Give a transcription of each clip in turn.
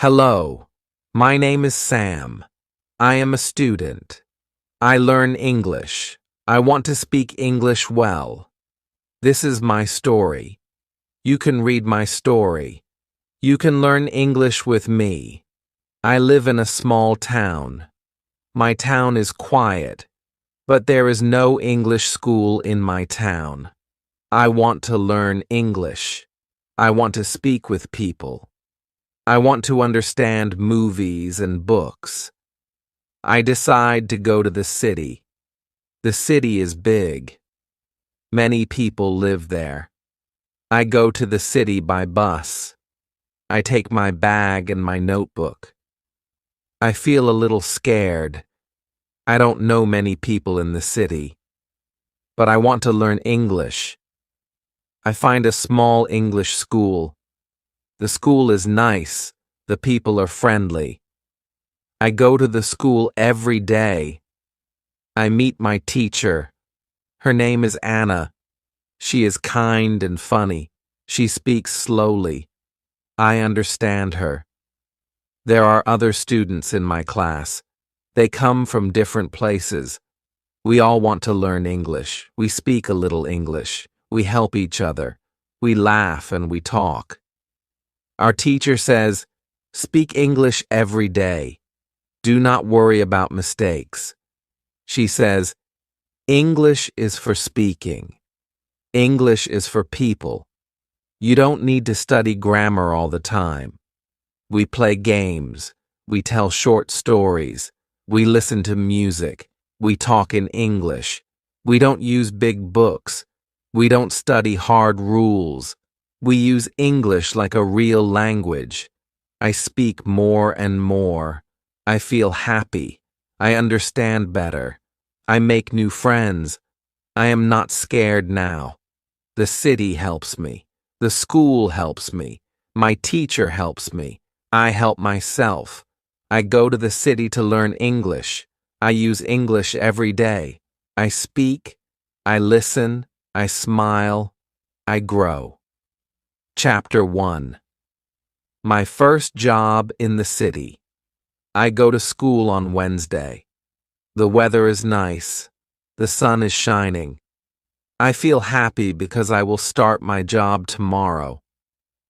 Hello, my name is Sam. I am a student. I learn English. I want to speak English well. This is my story. You can read my story. You can learn English with me. I live in a small town. My town is quiet, but there is no English school in my town. I want to learn English. I want to speak with people. I want to understand movies and books. I decide to go to the city. The city is big. Many people live there. I go to the city by bus. I take my bag and my notebook. I feel a little scared. I don't know many people in the city. But I want to learn English. I find a small English school. The school is nice. The people are friendly. I go to the school every day. I meet my teacher. Her name is Anna. She is kind and funny. She speaks slowly. I understand her. There are other students in my class. They come from different places. We all want to learn English. We speak a little English. We help each other. We laugh and we talk. Our teacher says, "Speak English every day. Do not worry about mistakes." She says, "English is for speaking. English is for people. You don't need to study grammar all the time. We play games. We tell short stories. We listen to music. We talk in English. We don't use big books. We don't study hard rules. We use English like a real language. I speak more and more. I feel happy. I understand better. I make new friends. I am not scared now. The city helps me. The school helps me. My teacher helps me. I help myself. I go to the city to learn English. I use English every day. I speak. I listen. I smile. I grow. Chapter 1. My first job in the city. I go to school on Wednesday. The weather is nice. The sun is shining. I feel happy because I will start my job tomorrow.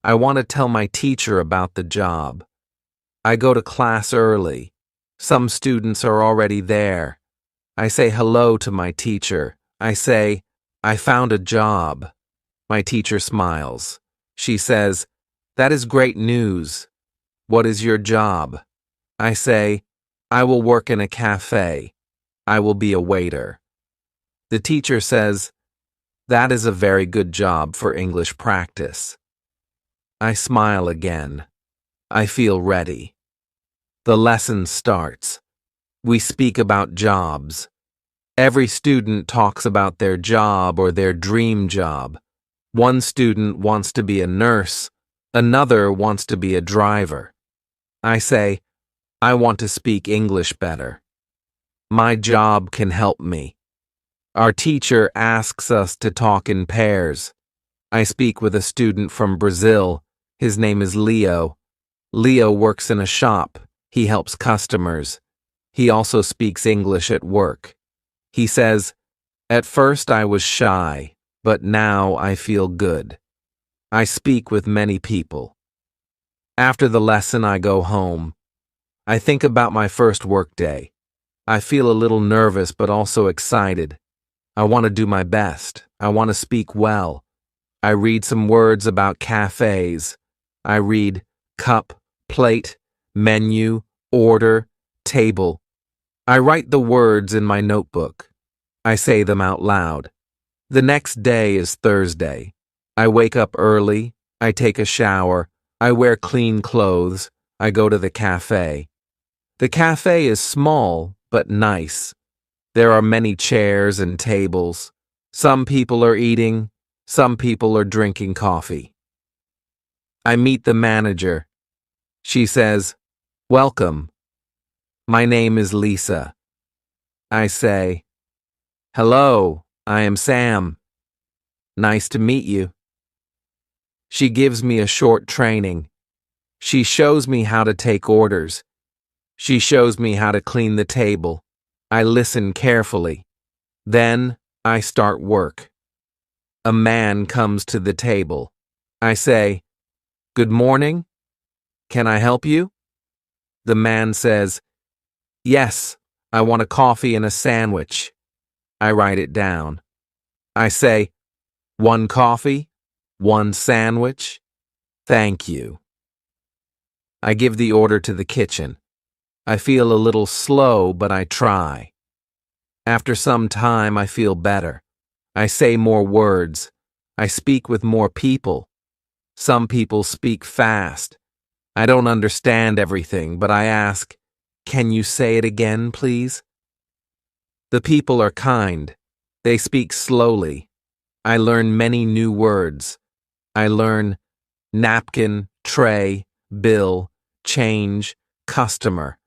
I want to tell my teacher about the job. I go to class early. Some students are already there. I say hello to my teacher. I say, "I found a job." My teacher smiles. She says, "That is great news. What is your job?" I say, "I will work in a cafe. I will be a waiter." The teacher says, "That is a very good job for English practice." I smile again. I feel ready. The lesson starts. We speak about jobs. Every student talks about their job or their dream job. One student wants to be a nurse. Another wants to be a driver. I say, "I want to speak English better. My job can help me." Our teacher asks us to talk in pairs. I speak with a student from Brazil. His name is Leo. Leo works in a shop. He helps customers. He also speaks English at work. He says, "At first I was shy, but now I feel good. I speak with many people." After the lesson, I go home. I think about my first workday. I feel a little nervous but also excited. I want to do my best. I want to speak well. I read some words about cafes. I read cup, plate, menu, order, table. I write the words in my notebook. I say them out loud. The next day is Thursday. I wake up early. I take a shower. I wear clean clothes. I go to the cafe. The cafe is small but nice. There are many chairs and tables. Some people are eating. Some people are drinking coffee. I meet the manager. She says, "Welcome. My name is Lisa." I say, "Hello, I am Sam. Nice to meet you." She gives me a short training. She shows me how to take orders. She shows me how to clean the table. I listen carefully. Then I start work. A man comes to the table. I say, "Good morning. Can I help you?" The man says, "Yes, I want a coffee and a sandwich." I write it down. I say, "One coffee, one sandwich. Thank you." I give the order to the kitchen. I feel a little slow, but I try. After some time, I feel better. I say more words. I speak with more people. Some people speak fast. I don't understand everything, but I ask, "Can you say it again, please?" The people are kind. They speak slowly. I learn many new words. I learn napkin, tray, bill, change, customer.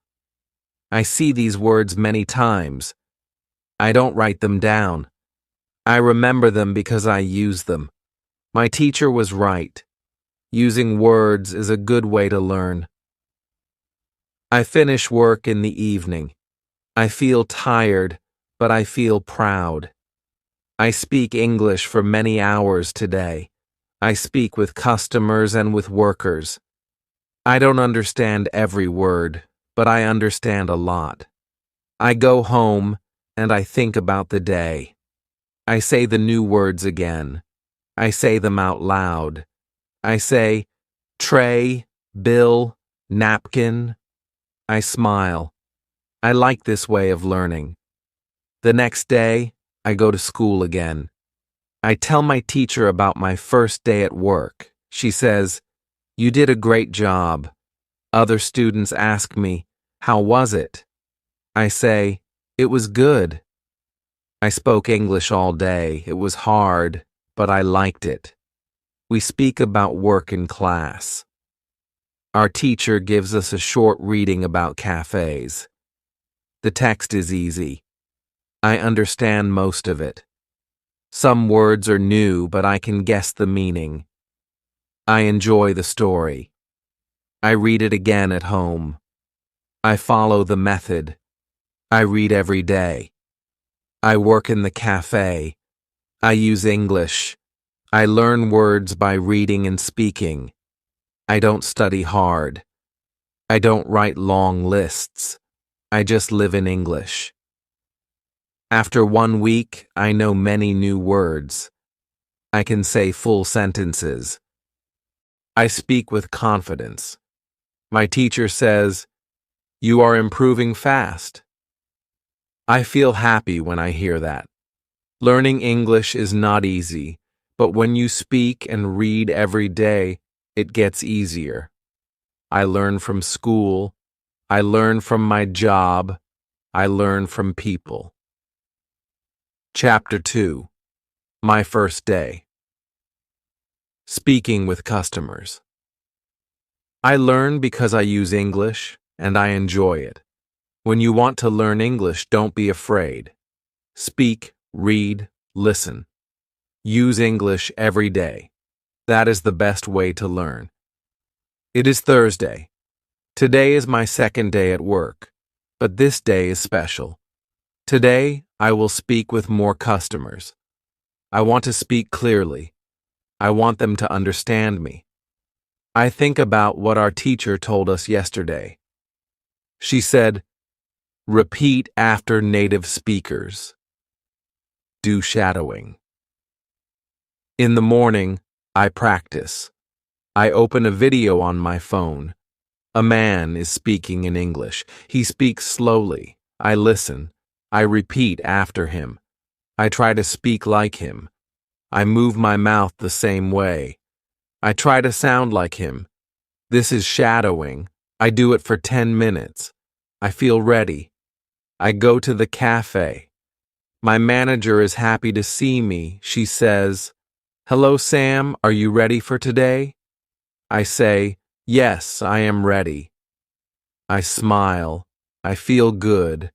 I see these words many times. I don't write them down. I remember them because I use them. My teacher was right. Using words is a good way to learn. I finish work in the evening. I feel tired, but I feel proud. I speak English for many hours today. I speak with customers and with workers. I don't understand every word, but I understand a lot. I go home and I think about the day. I say the new words again. I say them out loud. I say, tray, bill, napkin. I smile. I like this way of learning. The next day, I go to school again. I tell my teacher about my first day at work. She says, "You did a great job." Other students ask me, "How was it?" I say, "It was good." I spoke English all day. It was hard, but I liked it. We speak about work in class. Our teacher gives us a short reading about cafes. The text is easy. I understand most of it. Some words are new, but I can guess the meaning. I enjoy the story. I read it again at home. I follow the method. I read every day. I work in the cafe. I use English. I learn words by reading and speaking. I don't study hard. I don't write long lists. I just live in English. After 1 week, I know many new words. I can say full sentences. I speak with confidence. My teacher says, "You are improving fast." I feel happy when I hear that. Learning English is not easy, but when you speak and read every day, it gets easier. I learn from school. I learn from my job. I learn from people. Chapter 2. My first day. Speaking with customers. I learn because I use English, and I enjoy it. When you want to learn English, don't be afraid. Speak, read, listen. Use English every day. That is the best way to learn. It is Thursday. Today is my second day at work, but this day is special. Today, I will speak with more customers. I want to speak clearly. I want them to understand me. I think about what our teacher told us yesterday. She said, "Repeat after native speakers. Do shadowing." In the morning, I practice. I open a video on my phone. A man is speaking in English. He speaks slowly. I listen. I repeat after him. I try to speak like him. I move my mouth the same way. I try to sound like him. This is shadowing. I do it for 10 minutes. I feel ready. I go to the cafe. My manager is happy to see me. She says, "Hello, Sam. Are you ready for today?" I say, "Yes, I am ready." I smile. I feel good.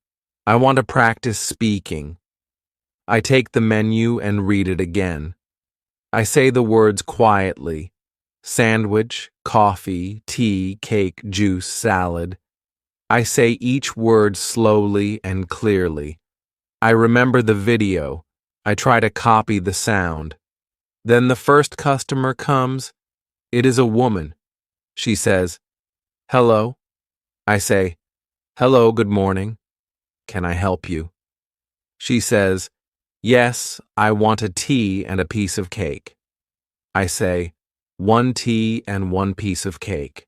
I want to practice speaking. I take the menu and read it again. I say the words quietly. sandwich, coffee, tea, cake, juice, salad. I say each word slowly and clearly. I remember the video. I try to copy the sound. Then the first customer comes. It is a woman. She says, "Hello." I say, "Hello, good morning. Can I help you?" She says, "Yes, I want a tea and a piece of cake." I say, "1 tea and 1 piece of cake."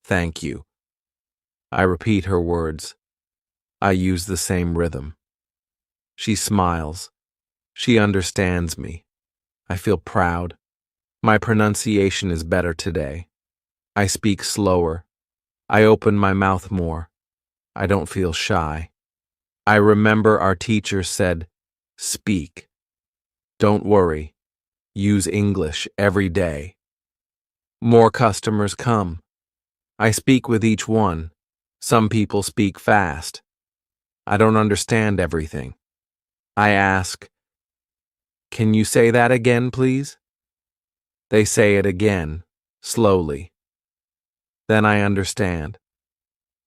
"Thank you." I repeat her words. I use the same rhythm. She smiles. She understands me. I feel proud. My pronunciation is better today. I speak slower. I open my mouth more. I don't feel shy. I remember our teacher said, "Speak. Don't worry. Use English every day." More customers come. I speak with each one. Some people speak fast. I don't understand everything. I ask, "Can you say that again, please?" They say it again, slowly. Then I understand.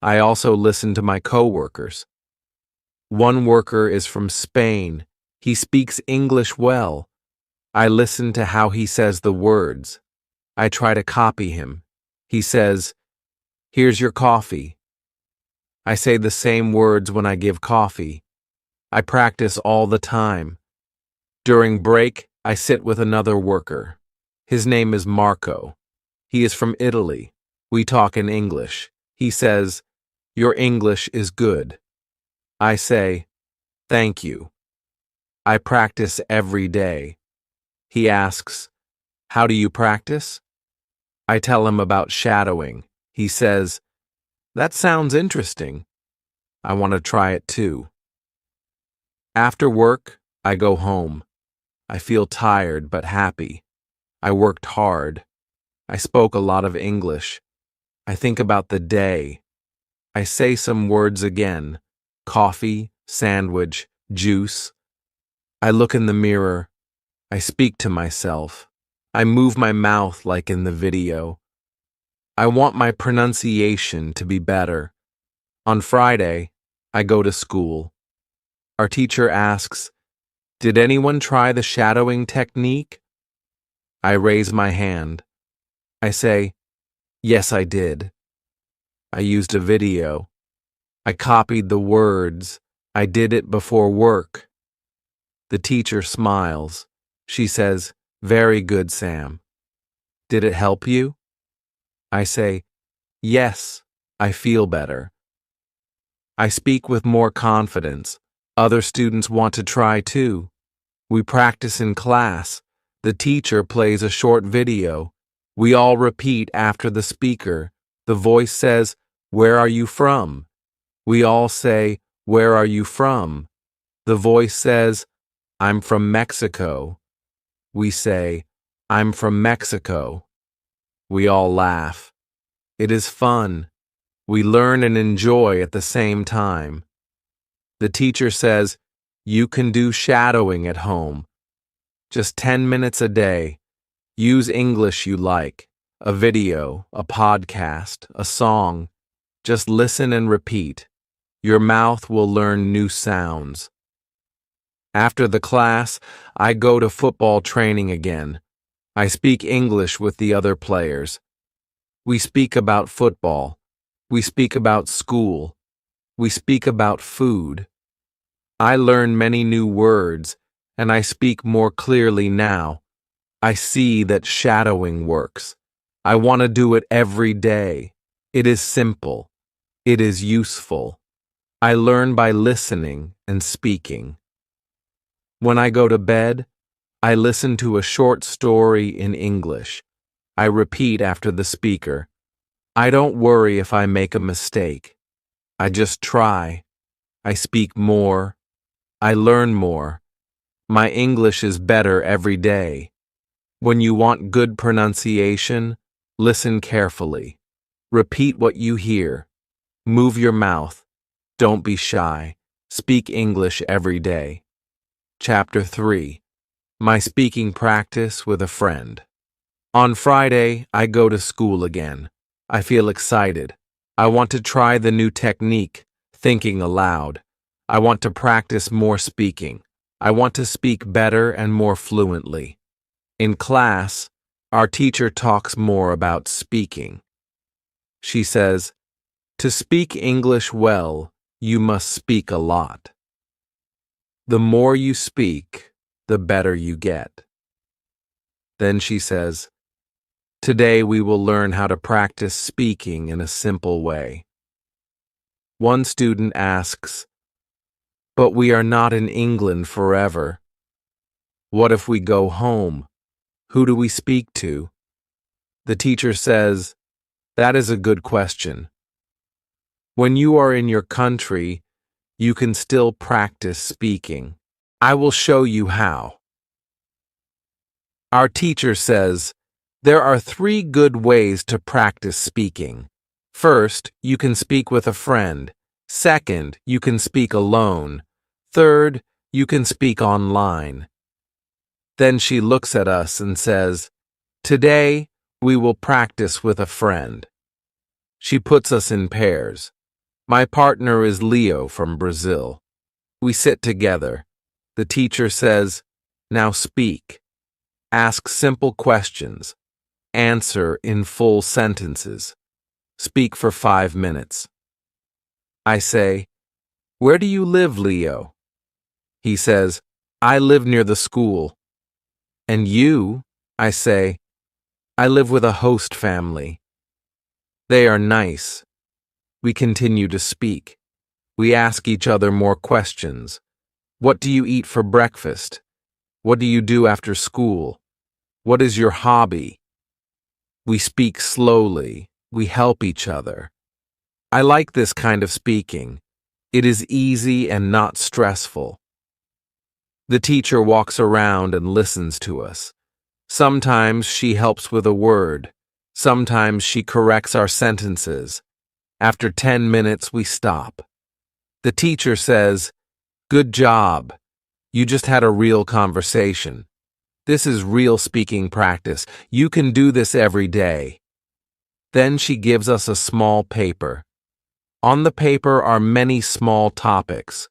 I also listen to my coworkers. One worker is from Spain. He speaks English well. I listen to how he says the words. I try to copy him. He says, "Here's your coffee." I say the same words when I give coffee. I practice all the time. During break, I sit with another worker. His name is Marco. He is from Italy. We talk in English. He says, "Your English is good." I say, "Thank you." I practice every day. He asks, "How do you practice?" I tell him about shadowing. He says, "That sounds interesting. I want to try it too." After work, I go home. I feel tired but happy. I worked hard. I spoke a lot of English. I think about the day. I say some words again: coffee, sandwich, juice. I look in the mirror. I speak to myself. I move my mouth like in the video. I want my pronunciation to be better. On Friday, I go to school. Our teacher asks, "Did anyone try the shadowing technique?" I raise my hand. I say, "Yes, I did." I used a video. I copied the words. I did it before work. The teacher smiles. She says, "Very good, Sam. Did it help you?" I say, "Yes, I feel better." I speak with more confidence. Other students want to try too. We practice in class. The teacher plays a short video. We all repeat after the speaker. The voice says, "Where are you from?" We all say, "Where are you from?" The voice says, "I'm from Mexico." We say, "I'm from Mexico." We all laugh. It is fun. We learn and enjoy at the same time. The teacher says, "You can do shadowing at home. Just 10 minutes a day. Use English you like. A video, a podcast, a song. Just listen and repeat. Your mouth will learn new sounds." After the class, I go to football training again. I speak English with the other players. We speak about football. We speak about school. We speak about food. I learn many new words, and I speak more clearly now. I see that shadowing works. I want to do it every day. It is simple. It is useful. I learn by listening and speaking. When I go to bed, I listen to a short story in English. I repeat after the speaker. I don't worry if I make a mistake. I just try. I speak more. I learn more. My English is better every day. When you want good pronunciation, listen carefully. Repeat what you hear. Move your mouth. Don't be shy. Speak English every day. Chapter 3. My speaking practice with a friend. On Friday, I go to school again. I feel excited. I want to try the new technique, thinking aloud. I want to practice more speaking. I want to speak better and more fluently. In class, our teacher talks more about speaking. She says, "To speak English well, you must speak a lot. The more you speak, the better you get." Then she says, "Today we will learn how to practice speaking in a simple way." One student asks, "But we are not in England forever. What if we go home? Who do we speak to?" The teacher says, "That is a good question. When you are in your country, you can still practice speaking. I will show you how." Our teacher says, there are 3 good ways to practice speaking. First, you can speak with a friend. Second, you can speak alone. Third, you can speak online. Then she looks at us and says, "Today, we will practice with a friend." She puts us in pairs. My partner is Leo from Brazil. We sit together. The teacher says, "Now speak. Ask simple questions. Answer in full sentences. Speak for 5 minutes." I say, "Where do you live, Leo?" He says, "I live near the school." "And you?" I say, "I live with a host family." They are nice. We continue to speak. We ask each other more questions. What do you eat for breakfast? What do you do after school? What is your hobby? We speak slowly. We help each other. I like this kind of speaking. It is easy and not stressful. The teacher walks around and listens to us. Sometimes she helps with a word. Sometimes she corrects our sentences. After 10 minutes, we stop. The teacher says, "Good job. You just had a real conversation. This is real speaking practice. You can do this every day." Then she gives us a small paper. On the paper are many small topics.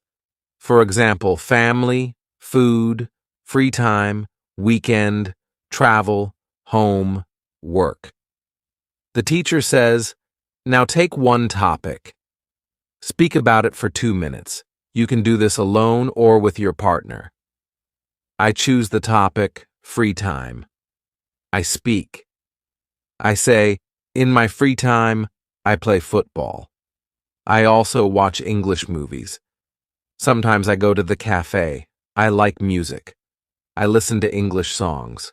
For example, family, food, free time, weekend, travel, home, work. The teacher says, "Now take one topic. Speak about it for 2 minutes. You can do this alone or with your partner." I choose the topic, free time. I speak. I say, "In my free time, I play football. I also watch English movies. Sometimes I go to the cafe. I like music. I listen to English songs."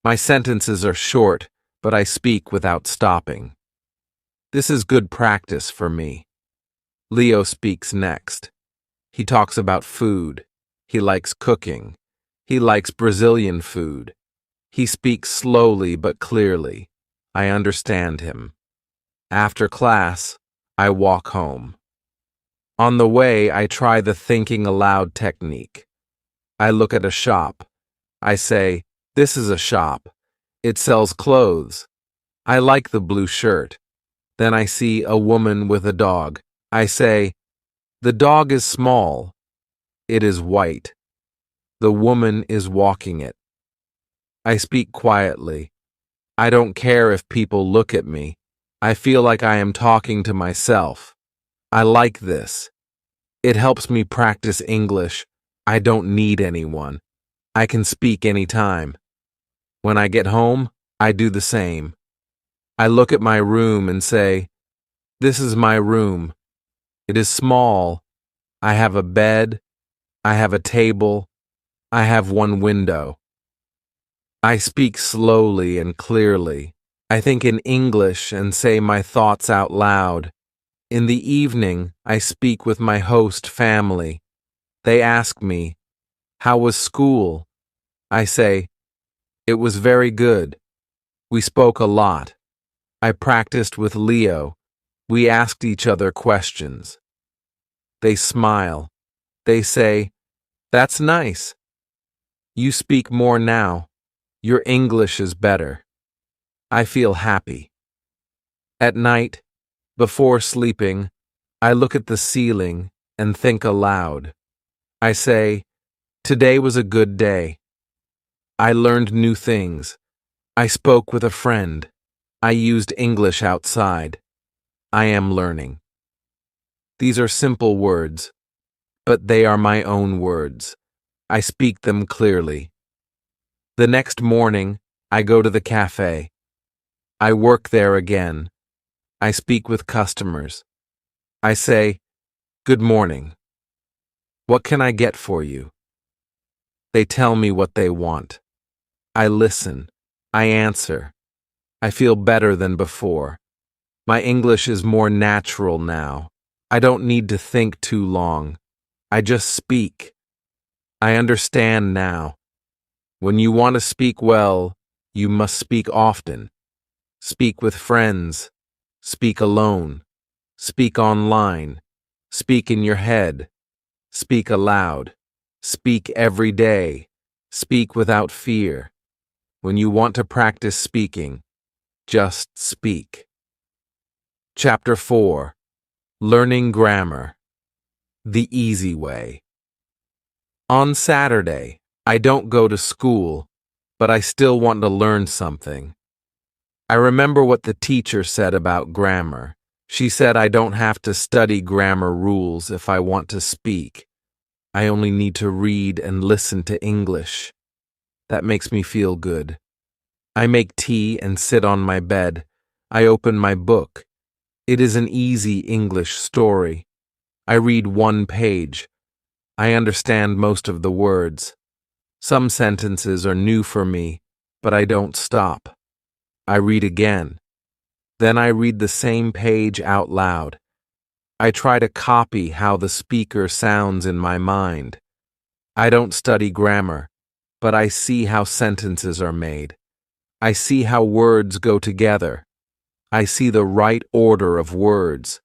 My sentences are short, but I speak without stopping. This is good practice for me. Leo speaks next. He talks about food. He likes cooking. He likes Brazilian food. He speaks slowly but clearly. I understand him. After class, I walk home. On the way, I try the thinking aloud technique. I look at a shop. I say, "This is a shop. It sells clothes. I like the blue shirt." Then I see a woman with a dog. I say, "The dog is small. It is white. The woman is walking it." I speak quietly. I don't care if people look at me. I feel like I am talking to myself. I like this. It helps me practice English. I don't need anyone. I can speak anytime. When I get home, I do the same. I look at my room and say, "This is my room. It is small. I have a bed. I have a table. I have one window." I speak slowly and clearly. I think in English and say my thoughts out loud. In the evening, I speak with my host family. They ask me, "How was school?" I say, "It was very good." We spoke a lot. I practiced with Leo. We asked each other questions. They smile. They say, "That's nice. You speak more now." Your English is better. I feel happy. At night, before sleeping, I look at the ceiling and think aloud. I say, today was a good day. I learned new things. I spoke with a friend. I used English outside. I am learning. These are simple words, but they are my own words. I speak them clearly. The next morning, I go to the cafe. I work there again. I speak with customers. I say, good morning. What can I get for you? They tell me what they want. I listen. I answer. I feel better than before. My English is more natural now. I don't need to think too long. I just speak. I understand now. When you want to speak well, you must speak often. Speak with friends. Speak alone. Speak online. Speak in your head. Speak aloud. Speak every day. Speak without fear. When you want to practice speaking, just speak. Chapter 4. Learning Grammar. The Easy Way. On Saturday, I don't go to school, but I still want to learn something. I remember what the teacher said about grammar. She said I don't have to study grammar rules if I want to speak. I only need to read and listen to English. That makes me feel good. I make tea and sit on my bed. I open my book. It is an easy English story. I read one page. I understand most of the words. Some sentences are new for me, but I don't stop. I read again. Then I read the same page out loud. I try to copy how the speaker sounds in my mind. I don't study grammar, but I see how sentences are made. I see how words go together. I see the right order of words.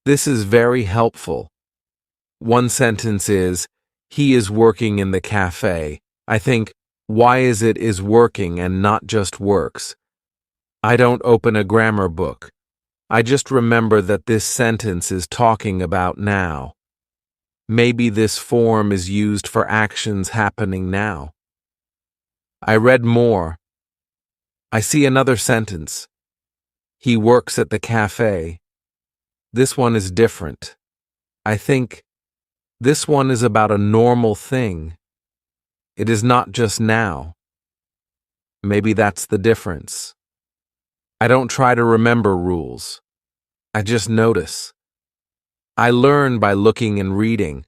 This is very helpful. One sentence is, he is working in the cafe. I think, why is it is working and not just works? I don't open a grammar book. I just remember that this sentence is talking about now. Maybe this form is used for actions happening now. I read more. I see another sentence. He works at the cafe. This one is different. I think this one is about a normal thing. It is not just now. Maybe that's the difference. I don't try to remember rules. I just notice. I learn by looking and reading.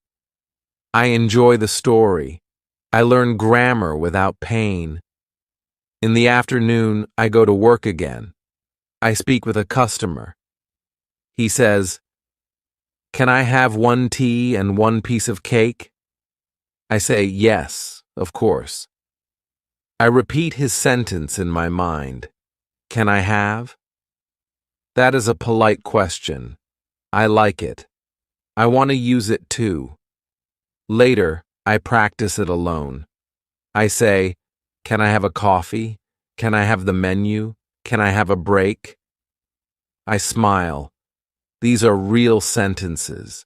I enjoy the story. I learn grammar without pain. In the afternoon, I go to work again. I speak with a customer. He says, "Can I have one tea and one piece of cake?" I say, "Yes, of course." I repeat his sentence in my mind. Can I have? That is a polite question. I like it. I want to use it too. Later, I practice it alone. I say, can I have a coffee? Can I have the menu? Can I have a break? I smile. These are real sentences.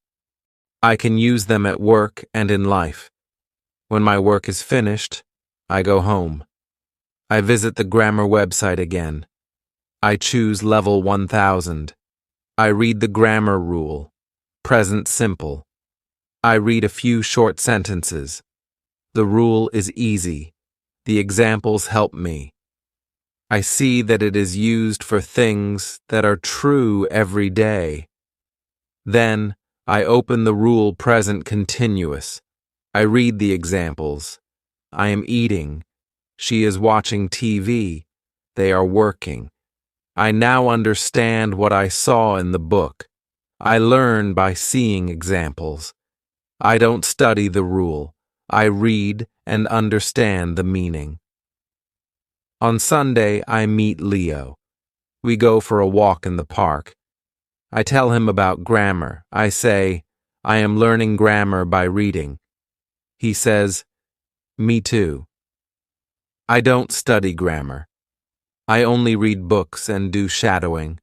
I can use them at work and in life. When my work is finished, I go home. I visit the grammar website again. I choose level 1000. I read the grammar rule, present simple. I read a few short sentences. The rule is easy. The examples help me. I see that it is used for things that are true every day. Then, I open the rule present continuous. I read the examples. I am eating. She is watching TV. They are working. I now understand what I saw in the book. I learn by seeing examples. I don't study the rule. I read and understand the meaning. On Sunday, I meet Leo. We go for a walk in the park. I tell him about grammar. I say, I am learning grammar by reading. He says, me too. I don't study grammar. I only read books and do shadowing.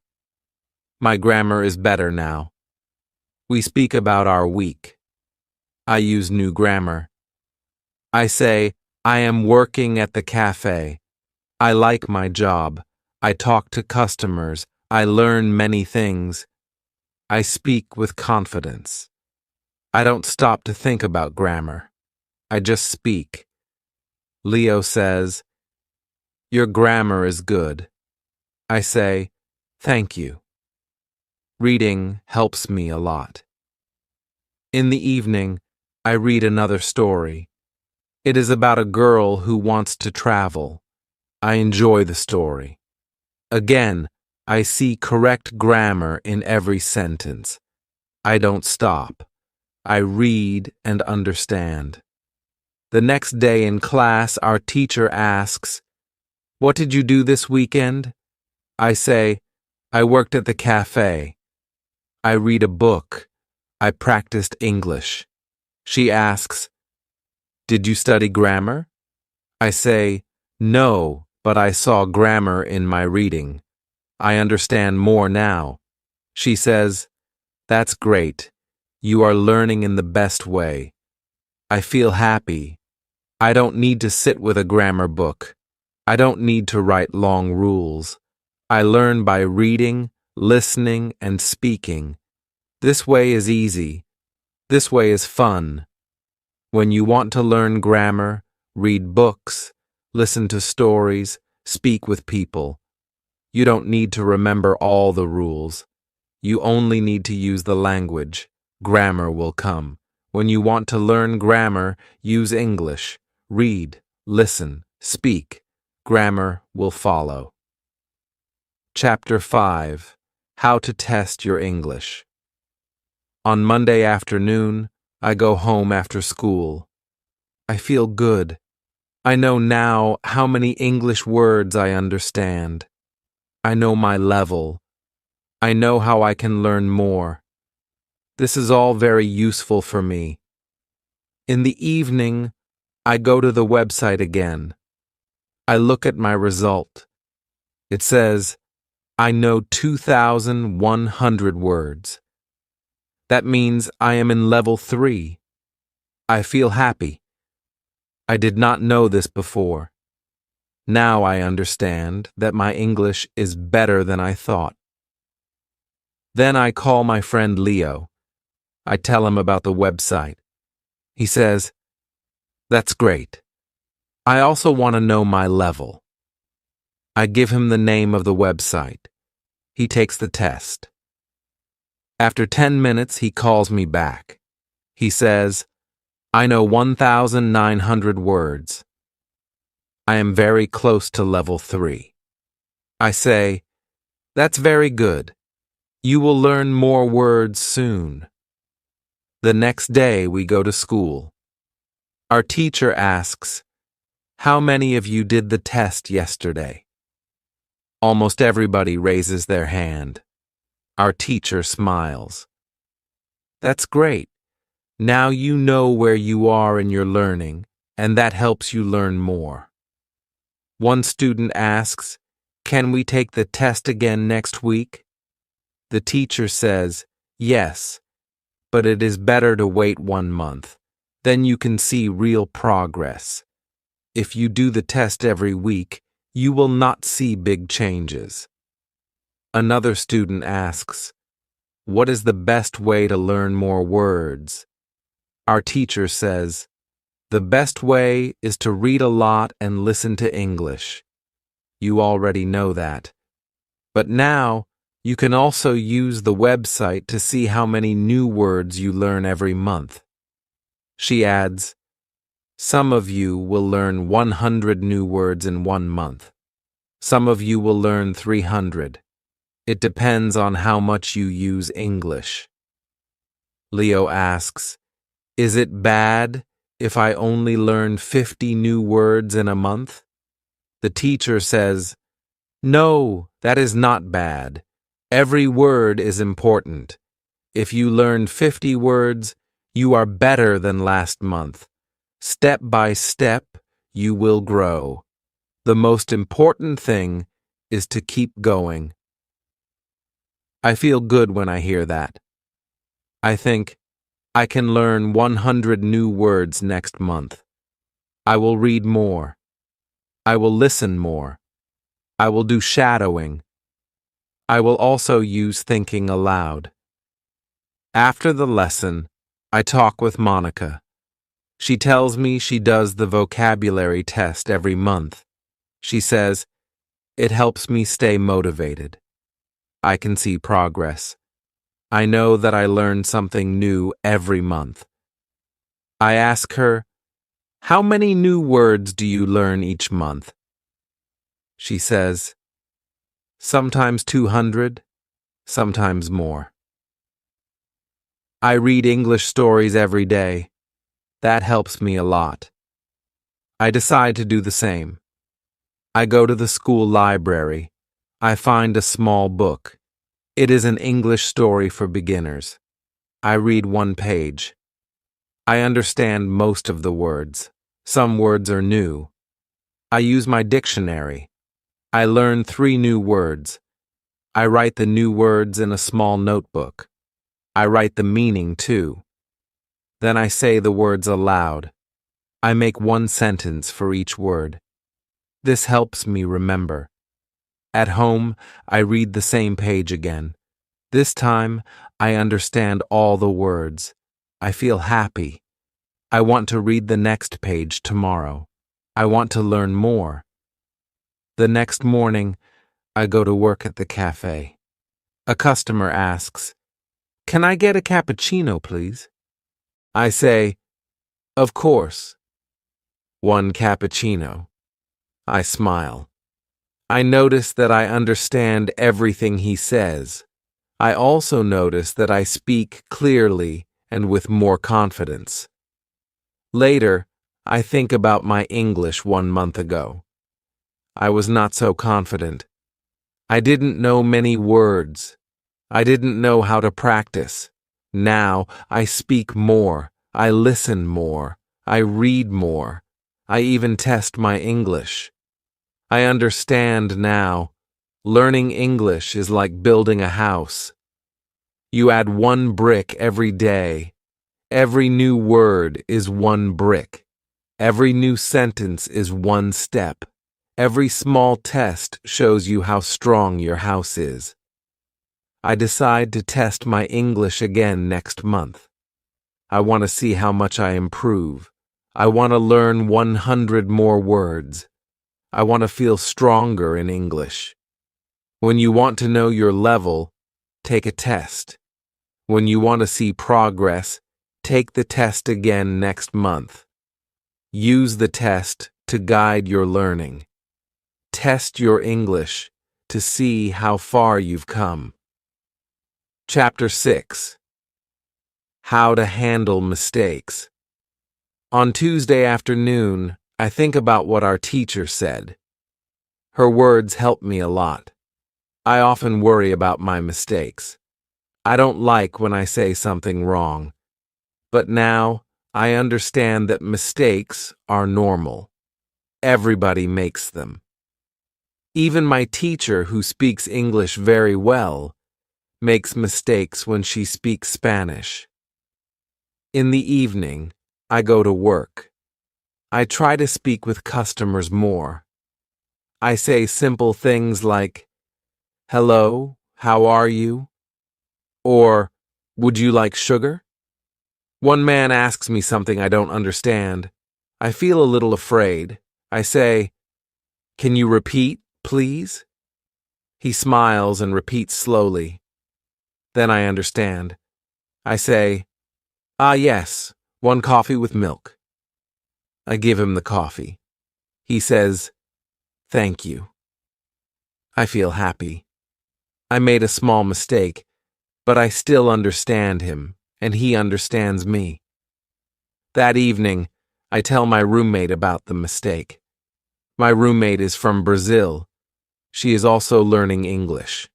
My grammar is better now. We speak about our week. I use new grammar. I say, I am working at the cafe. I like my job. I talk to customers. I learn many things. I speak with confidence. I don't stop to think about grammar. I just speak. Leo says, your grammar is good. I say, thank you. Reading helps me a lot. In the evening, I read another story. It is about a girl who wants to travel. I enjoy the story. Again, I see correct grammar in every sentence. I don't stop. I read and understand. The next day in class, our teacher asks, what did you do this weekend? I say, I worked at the cafe. I read a book. I practiced English. She asks, did you study grammar? I say, no, but I saw grammar in my reading. I understand more now. She says, that's great. You are learning in the best way. I feel happy. I don't need to sit with a grammar book. I don't need to write long rules. I learn by reading, listening, and speaking. This way is easy. This way is fun. When you want to learn grammar, read books, listen to stories, speak with people. You don't need to remember all the rules. You only need to use the language. Grammar will come. When you want to learn grammar, use English. Read, listen, speak. Grammar will follow. Chapter 5. How to test your English. On Monday afternoon, I go home after school. I feel good. I know now how many English words I understand. I know my level. I know how I can learn more. This is all very useful for me. In the evening, I go to the website again. I look at my result. It says, I know 2,100 words. That means I am in level 3. I feel happy. I did not know this before. Now I understand that my English is better than I thought. Then I call my friend Leo. I tell him about the website. He says, that's great. I also want to know my level. I give him the name of the website. He takes the test. After 10 minutes, he calls me back. He says, I know 1,900 words. I am very close to level 3. I say, that's very good. You will learn more words soon. The next day we go to school. Our teacher asks, how many of you did the test yesterday? Almost everybody raises their hand. Our teacher smiles. That's great. Now you know where you are in your learning, and that helps you learn more. One student asks, can we take the test again next week? The teacher says, yes, but it is better to wait 1 month. Then you can see real progress. If you do the test every week, you will not see big changes. Another student asks, what is the best way to learn more words? Our teacher says, the best way is to read a lot and listen to English. You already know that. But now, you can also use the website to see how many new words you learn every month. She adds, some of you will learn 100 new words in 1 month. Some of you will learn 300. It depends on how much you use English. Leo asks, is it bad if I only learn 50 new words in a month? The teacher says, no, that is not bad. Every word is important. If you learn 50 words, you are better than last month. Step by step, you will grow. The most important thing is to keep going. I feel good when I hear that. I think, I can learn 100 new words next month. I will read more. I will listen more. I will do shadowing. I will also use thinking aloud. After the lesson, I talk with Monica. She tells me she does the vocabulary test every month. She says, it helps me stay motivated. I can see progress. I know that I learn something new every month. I ask her, how many new words do you learn each month? She says, sometimes 200, sometimes more. I read English stories every day. That helps me a lot. I decide to do the same. I go to the school library. I find a small book. It is an English story for beginners. I read one page. I understand most of the words. Some words are new. I use my dictionary. I learn 3 new words. I write the new words in a small notebook. I write the meaning too. Then I say the words aloud. I make 1 sentence for each word. This helps me remember. At home, I read the same page again. This time, I understand all the words. I feel happy. I want to read the next page tomorrow. I want to learn more. The next morning, I go to work at the cafe. A customer asks, "Can I get a cappuccino, please?" I say, "Of course." 1 cappuccino. I smile. I notice that I understand everything he says. I also notice that I speak clearly and with more confidence. Later, I think about my English 1 month ago. I was not so confident. I didn't know many words. I didn't know how to practice. Now, I speak more. I listen more. I read more. I even test my English. I understand now. Learning English is like building a house. You add 1 brick every day. Every new word is 1 brick. Every new sentence is 1 step. Every small test shows you how strong your house is. I decide to test my English again next month. I want to see how much I improve. I want to learn 100 more words. I want to feel stronger in English. When you want to know your level, take a test. When you want to see progress, take the test again next month. Use the test to guide your learning. Test your English to see how far you've come. Chapter 6. How to handle mistakes. On Tuesday afternoon, I think about what our teacher said. Her words help me a lot. I often worry about my mistakes. I don't like when I say something wrong. But now, I understand that mistakes are normal. Everybody makes them. Even my teacher, who speaks English very well, makes mistakes when she speaks Spanish. In the evening, I go to work. I try to speak with customers more. I say simple things like, "Hello, how are you?" Or, "Would you like sugar?" One man asks me something I don't understand. I feel a little afraid. I say, "Can you repeat, please?" He smiles and repeats slowly. Then I understand. I say, "Ah, yes, 1 coffee with milk." I give him the coffee. He says, "Thank you." I feel happy. I made a small mistake, but I still understand him, and he understands me. That evening, I tell my roommate about the mistake. My roommate is from Brazil. She is also learning English.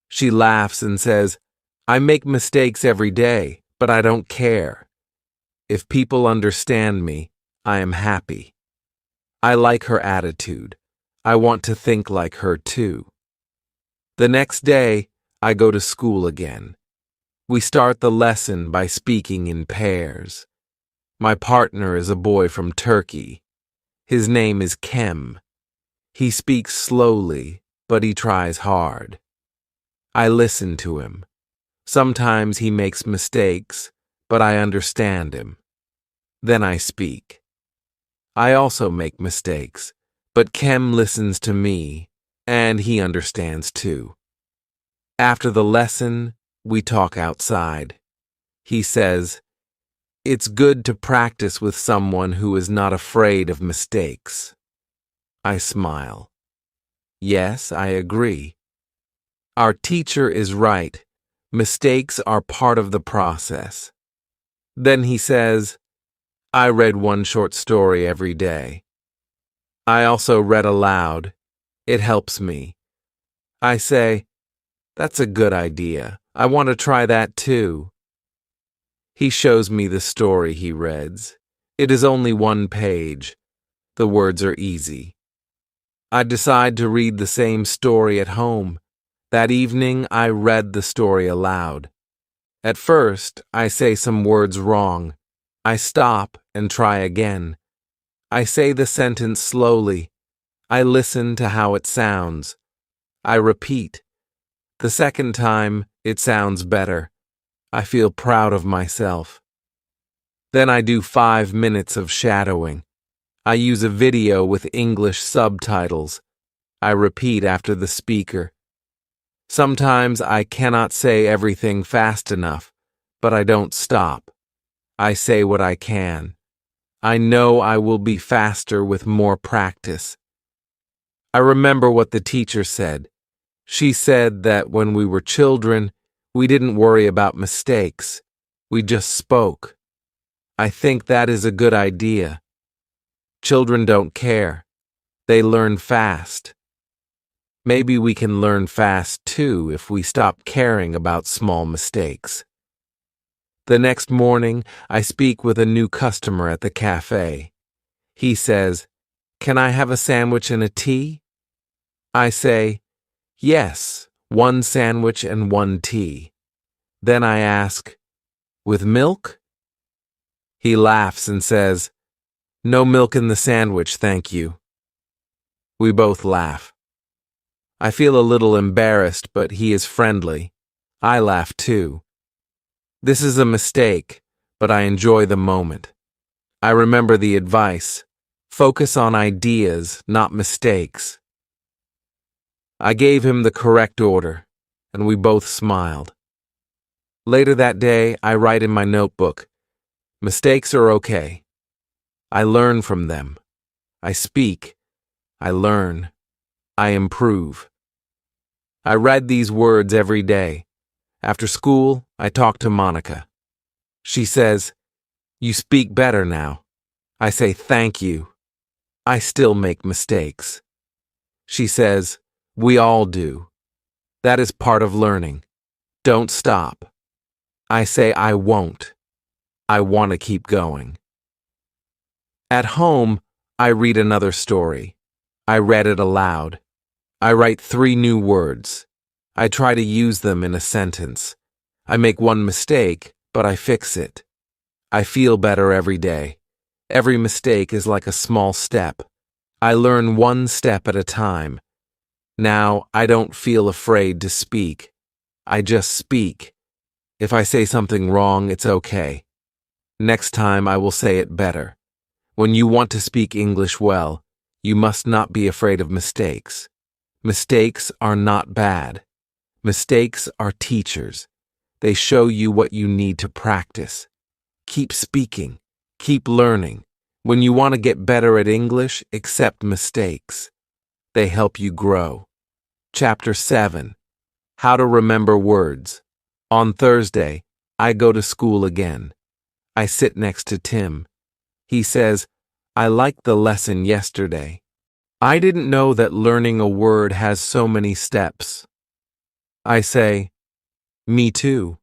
She laughs and says, "I make mistakes every day, but I don't care. If people understand me, I am happy." I like her attitude. I want to think like her too. The next day, I go to school again. We start the lesson by speaking in pairs. My partner is a boy from Turkey. His name is Kem. He speaks slowly, but he tries hard. I listen to him. Sometimes he makes mistakes, but I understand him. Then I speak. I also make mistakes, but Kem listens to me, and he understands too. After the lesson, we talk outside. He says, "It's good to practice with someone who is not afraid of mistakes." I smile. Yes, I agree. Our teacher is right. Mistakes are part of the process. Then he says, "I read one short story every day. I also read aloud. It helps me." I say, "That's a good idea. I want to try that too." He shows me the story he reads. It is only one page. The words are easy. I decide to read the same story at home. That evening, I read the story aloud. At first, I say some words wrong. I stop and try again. I say the sentence slowly. I listen to how it sounds. I repeat. The second time, it sounds better. I feel proud of myself. Then I do 5 minutes of shadowing. I use a video with English subtitles. I repeat after the speaker. Sometimes I cannot say everything fast enough, but I don't stop. I say what I can. I know I will be faster with more practice. I remember what the teacher said. She said that when we were children, we didn't worry about mistakes. We just spoke. I think that is a good idea. Children don't care. They learn fast. Maybe we can learn fast too if we stop caring about small mistakes. The next morning, I speak with a new customer at the cafe. He says, "Can I have a sandwich and a tea?" I say, "Yes, 1 sandwich and 1 tea." Then I ask, "With milk?" He laughs and says, "No milk in the sandwich, thank you." We both laugh. I feel a little embarrassed, but he is friendly. I laugh too. This is a mistake, but I enjoy the moment. I remember the advice. Focus on ideas, not mistakes. I gave him the correct order, and we both smiled. Later that day, I write in my notebook, "Mistakes are okay. I learn from them. I speak. I learn. I improve." I read these words every day. After school, I talk to Monica. She says, "You speak better now." I say, "Thank you." I still make mistakes. She says, "We all do. That is part of learning. Don't stop." I say, "I won't. I want to keep going." At home, I read another story. I read it aloud. I write 3 new words. I try to use them in a sentence. I make one mistake, but I fix it. I feel better every day. Every mistake is like a small step. I learn 1 step at a time. Now, I don't feel afraid to speak. I just speak. If I say something wrong, it's okay. Next time, I will say it better. When you want to speak English well, you must not be afraid of mistakes. Mistakes are not bad. Mistakes are teachers. They show you what you need to practice. Keep speaking. Keep learning. When you want to get better at English, accept mistakes. They help you grow. Chapter 7. How to remember words. On Thursday, I go to school again. I sit next to Tim. He says, "I liked the lesson yesterday. I didn't know that learning a word has so many steps." I say, "Me too.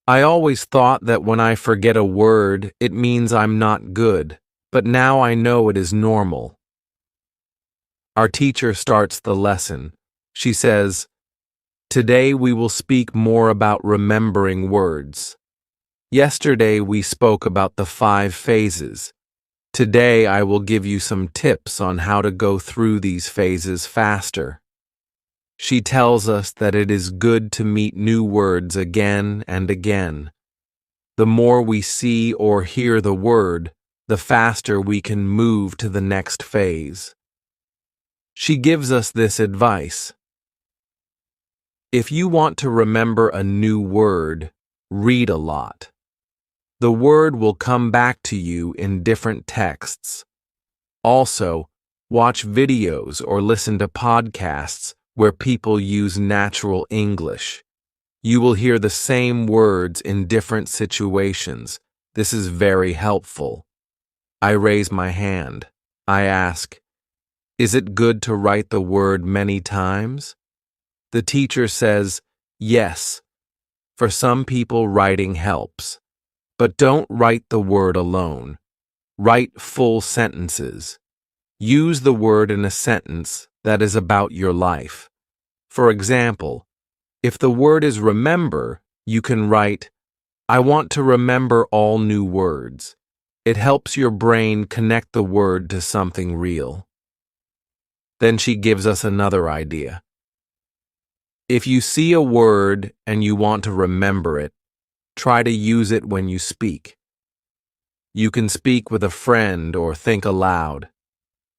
I always thought that when I forget a word, it means I'm not good, but now I know it is normal." Our teacher starts the lesson. She says, "Today we will speak more about remembering words. Yesterday we spoke about the 5 phases. Today I will give you some tips on how to go through these phases faster." She tells us that it is good to meet new words again and again. The more we see or hear the word, the faster we can move to the next phase. She gives us this advice. If you want to remember a new word, read a lot. The word will come back to you in different texts. Also, watch videos or listen to podcasts where people use natural English. You will hear the same words in different situations. This is very helpful. I raise my hand. I ask, "Is it good to write the word many times?" The teacher says, "Yes. For some people, writing helps. But don't write the word alone. Write full sentences. Use the word in a sentence that is about your life. For example, if the word is remember, you can write, "I want to remember all new words." It helps your brain connect the word to something real. Then she gives us another idea. If you see a word and you want to remember it, try to use it when you speak. You can speak with a friend or think aloud.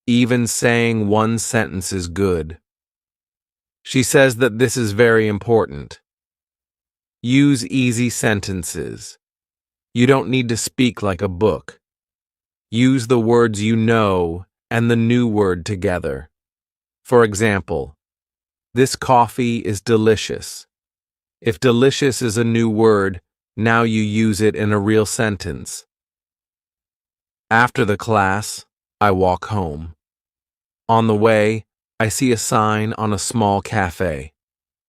Even saying one sentence is good. She says that this is very important. Use easy sentences. You don't need to speak like a book. Use the words you know and the new word together. For example, this coffee is delicious. If delicious is a new word, now you use it in a real sentence. After the class, I walk home. On the way, I see a sign on a small cafe.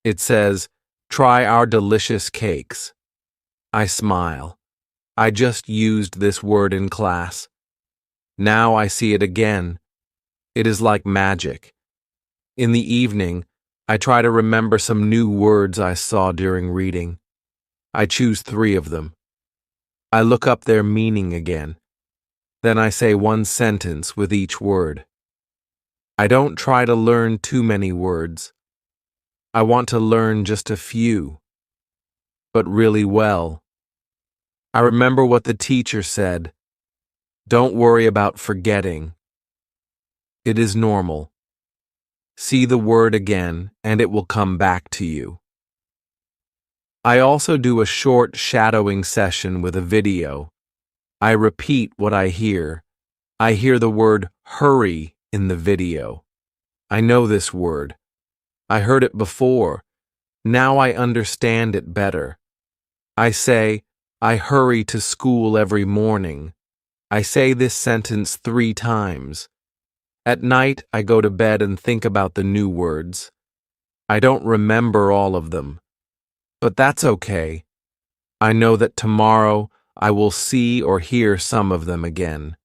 It says, "Try our delicious cakes." I smile. I just used this word in class. Now I see it again. It is like magic. In the evening, I try to remember some new words I saw during reading. I choose 3 of them. I look up their meaning again. Then I say one sentence with each word. I don't try to learn too many words. I want to learn just a few, but really well. I remember what the teacher said. Don't worry about forgetting. It is normal. See the word again, and it will come back to you. I also do a short shadowing session with a video. I repeat what I hear. I hear the word hurry in the video. I know this word. I heard it before. Now I understand it better. I say, "I hurry to school every morning." I say this sentence 3 times. At night, I go to bed and think about the new words. I don't remember all of them, but that's okay. I know that tomorrow I will see or hear some of them again.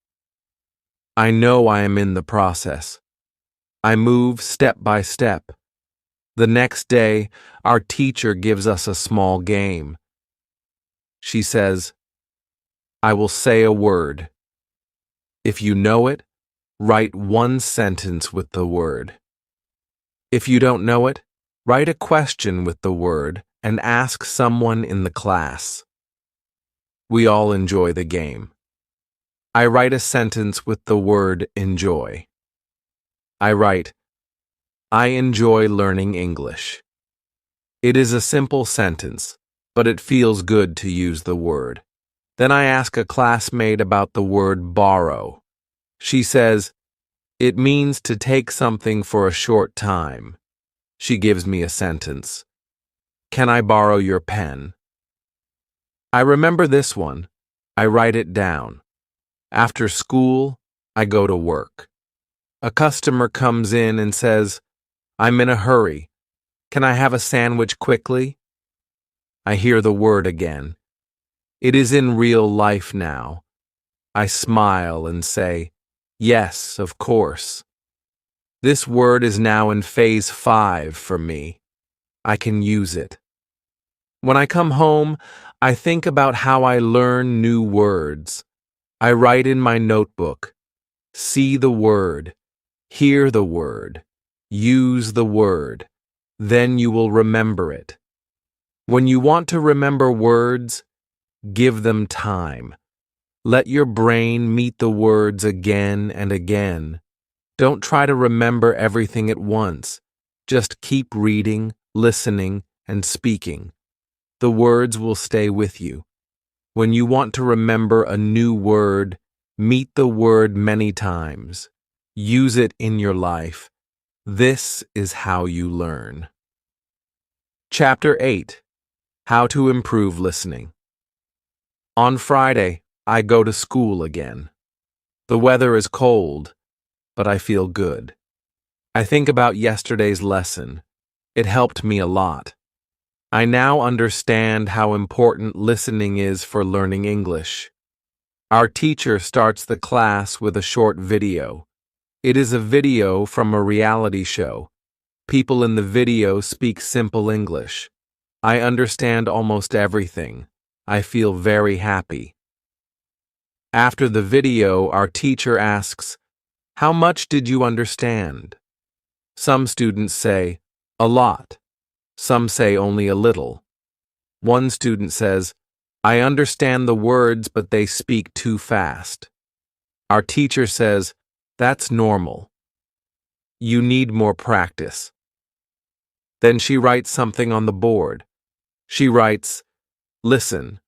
I know I am in the process. I move step by step. The next day, our teacher gives us a small game. She says, "I will say a word. If you know it, write one sentence with the word. If you don't know it, write a question with the word and ask someone in the class." We all enjoy the game. I write a sentence with the word enjoy. I write, "I enjoy learning English." It is a simple sentence, but it feels good to use the word. Then I ask a classmate about the word borrow. She says, "It means to take something for a short time." She gives me a sentence. "Can I borrow your pen?" I remember this one. I write it down. After school, I go to work. A customer comes in and says, "I'm in a hurry. Can I have a sandwich quickly?" I hear the word again. It is in real life now. I smile and say, "Yes, of course." This word is now in phase 5 for me. I can use it. When I come home, I think about how I learn new words. I write in my notebook, see the word, hear the word, use the word. Then you will remember it. When you want to remember words, give them time. Let your brain meet the words again and again. Don't try to remember everything at once. Just keep reading, listening, and speaking. The words will stay with you. When you want to remember a new word, meet the word many times. Use it in your life. This is how you learn. Chapter 8. How to Improve Listening. On Friday, I go to school again. The weather is cold, but I feel good. I think about yesterday's lesson. It helped me a lot. I now understand how important listening is for learning English. Our teacher starts the class with a short video. It is a video from a reality show. People in the video speak simple English. I understand almost everything. I feel very happy. After the video, our teacher asks, "How much did you understand?" Some students say, "A lot." Some say only a little. One student says, "I understand the words, but they speak too fast." Our teacher says, "That's normal. You need more practice." Then she writes something on the board. She writes, "Listen,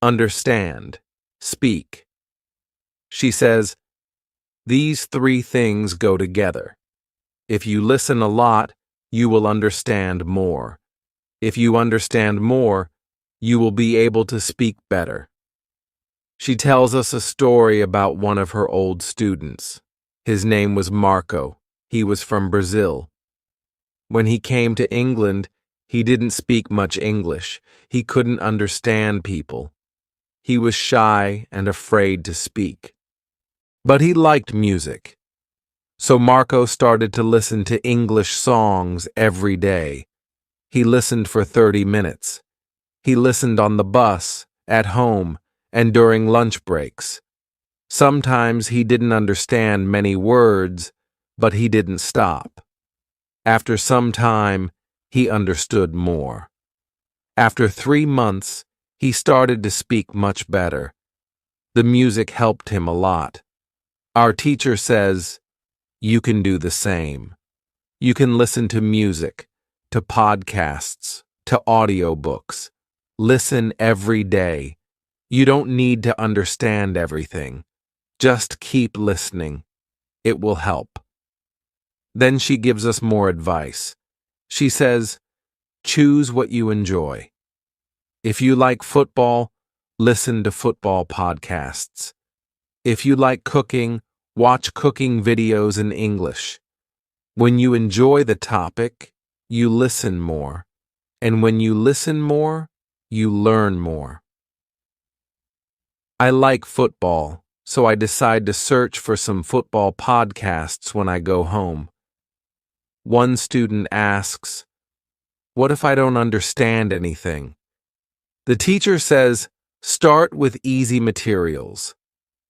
understand, speak." She says, "These 3 things go together. If you listen a lot, you will understand more. If you understand more, you will be able to speak better." She tells us a story about one of her old students. His name was Marco. He was from Brazil. When he came to England, he didn't speak much English. He couldn't understand people. He was shy and afraid to speak. But he liked music. So Marco started to listen to English songs every day. He listened for 30 minutes. He listened on the bus, at home, and during lunch breaks. Sometimes he didn't understand many words, but he didn't stop. After some time, he understood more. After 3 months, he started to speak much better. The music helped him a lot. Our teacher says, you can do the same. You can listen to music, to podcasts, to audiobooks. Listen every day. You don't need to understand everything. Just keep listening. It will help. Then she gives us more advice. She says, choose what you enjoy. If you like football, listen to football podcasts. If you like cooking, watch cooking videos in English. When you enjoy the topic, you listen more. And when you listen more, you learn more. I like football, so I decide to search for some football podcasts when I go home. One student asks, what if I don't understand anything? The teacher says, start with easy materials.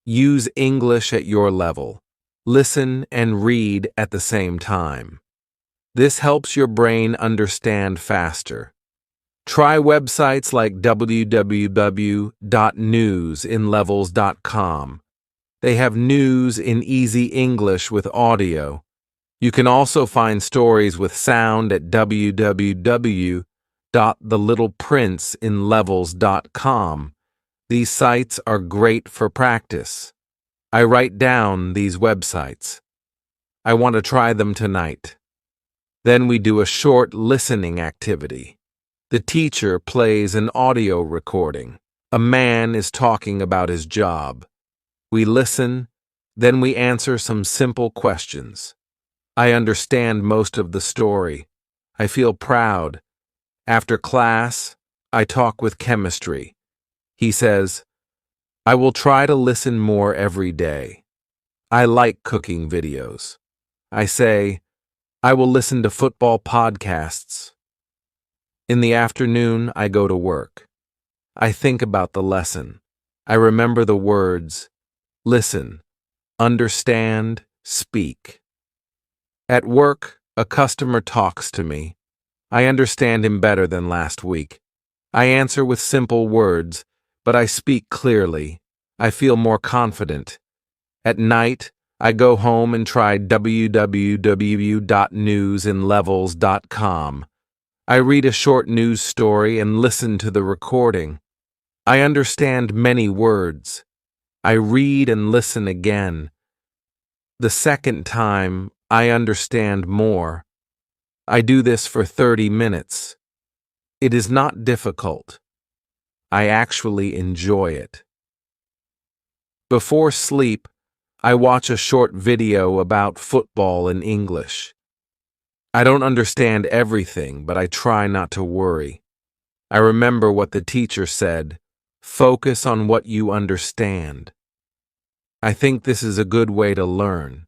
Use English at your level. Listen and read at the same time. This helps your brain understand faster. Try websites like www.newsinlevels.com. They have news in easy English with audio. You can also find stories with sound at www.thelittleprinceinlevels.com. These sites are great for practice. I write down these websites. I want to try them tonight. Then we do a short listening activity. The teacher plays an audio recording. A man is talking about his job. We listen, then we answer some simple questions. I understand most of the story. I feel proud. After class, I talk with chemistry. He says, I will try to listen more every day. I like cooking videos. I say, I will listen to football podcasts. In the afternoon, I go to work. I think about the lesson. I remember the words, listen, understand, speak. At work, a customer talks to me. I understand him better than last week. I answer with simple words, but I speak clearly. I feel more confident. At night, I go home and try www.newsinlevels.com. I read a short news story and listen to the recording. I understand many words. I read and listen again. The second time, I understand more. I do this for 30 minutes. It is not difficult. I actually enjoy it. Before sleep, I watch a short video about football in English. I don't understand everything, but I try not to worry. I remember what the teacher said, focus on what you understand. I think this is a good way to learn.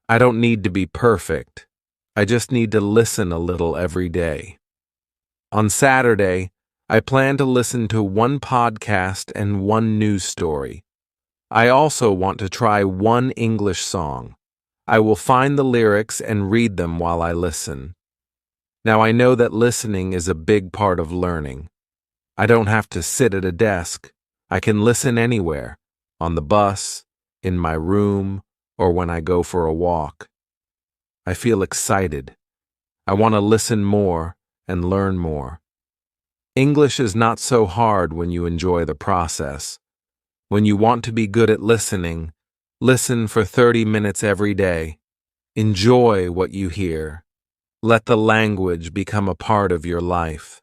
I don't need to be perfect. I just need to listen a little every day. On Saturday, I plan to listen to one podcast and one news story. I also want to try one English song. I will find the lyrics and read them while I listen. Now I know that listening is a big part of learning. I don't have to sit at a desk. I can listen anywhere, on the bus, in my room, or when I go for a walk. I feel excited. I want to listen more and learn more. English is not so hard when you enjoy the process. When you want to be good at listening, listen for 30 minutes every day. Enjoy what you hear. Let the language become a part of your life.